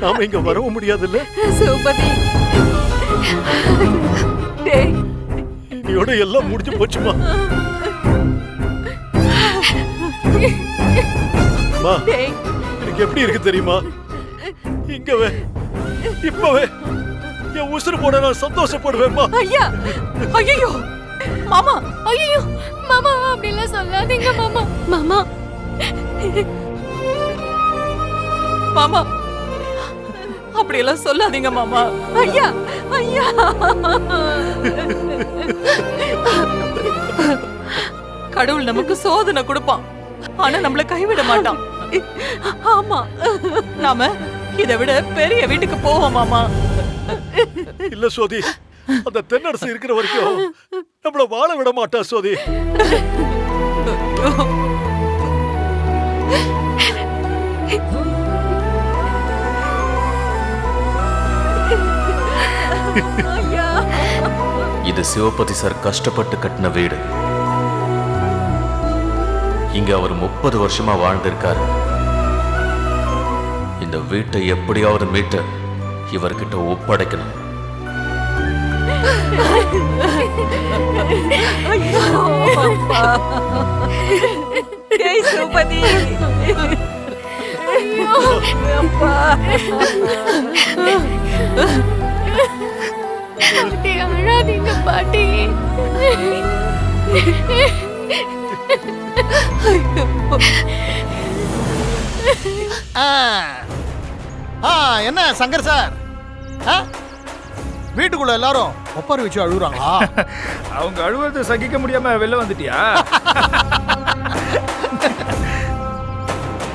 நாம இங்க வரவும் முடியாதுல்ல. சிவபதி டேய், இன்னையோட எல்லாம் முடிஞ்சு போச்சுமா. அம்மா, டேய் எனக்கு எப்படி இருக்கு தெரியுமா? இங்கவே இப்பவே என் உசுறு போட நான் சந்தோஷப்படுவேன்மா. ஐயா, ஐயோ மாமா, ஐயோ மாமா அப்படிலாம் சொல்லாதீங்க மாமா. மாமா மாமா அப்படியெல்லாம் சொல்லாதீங்க மாமா. ஐயா, ஐயா. கடவுள் நமக்கு சோதனை கொடுப்பான், ஆனா நம்மள கைவிட மாட்டான். ஆமா, நாம இதை விட பெரிய வீட்டுக்கு போவோம் மாமா. இல்ல சோதி, அந்த தென்னரசு இருக்கிற வரைக்கும் நம்மள வாழ விட மாட்டா சோதி. இது சிவபதி சார் கஷ்டப்பட்டு கட்டின வீடு. இங்க அவர் 30 வருஷமா வாழ்ந்திருக்காரு. இந்த வீட்டை எப்படியாவது மீட்டு இவர்கிட்ட ஒப்படைக்கணும். சிவபதி, பாட்டி அழாதீங்க பாட்டி. என்ன சங்கர் சார், வீட்டுக்குள்ள எல்லாரும் ஒப்பாரி வச்சு அழுகுறாங்களா? அவங்க அழுவது சகிக்க முடியாம வெளில வந்துட்டியா?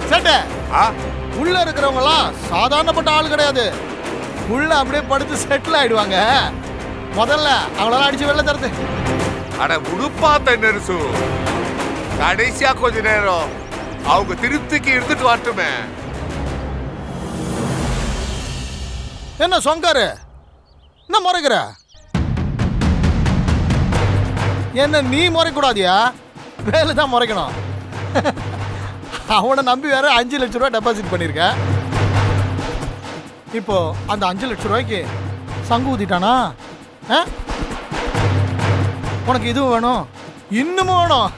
சேட்ட, உள்ள இருக்கிறவங்க எல்லாம் சாதாரணப்பட்ட ஆள் கிடையாது. உள்ள அப்படியே படுத்து செட்டில் ஆயிடுவாங்க. முதல்ல அவங்களால அடிச்சு வெளில தருது. அட உடுப்பா தென்னரசு, கடைசியா கொஞ்ச நேரம் அவங்க திருப்திக்கு இருந்துட்டு வரட்டுமே. என்ன சொங்காரு, என்ன முறைக்கிற? என்ன நீ முறைக்கூடாதியா, வேலை தான் முறைக்கணும். அவனை நம்பி வேற 5 லட்ச ரூபா டெபாசிட் பண்ணிருக்க. இப்போ அந்த 5 லட்ச ரூபாய்க்கு சங்கு ஊத்திட்டானா? உனக்கு இதுவும் வேணும், இன்னமும் வேணும்.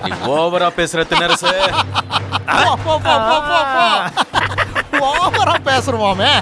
நீ ஓவரா பேசுற தென்னரசு. ஓவரா பேசுறோமே.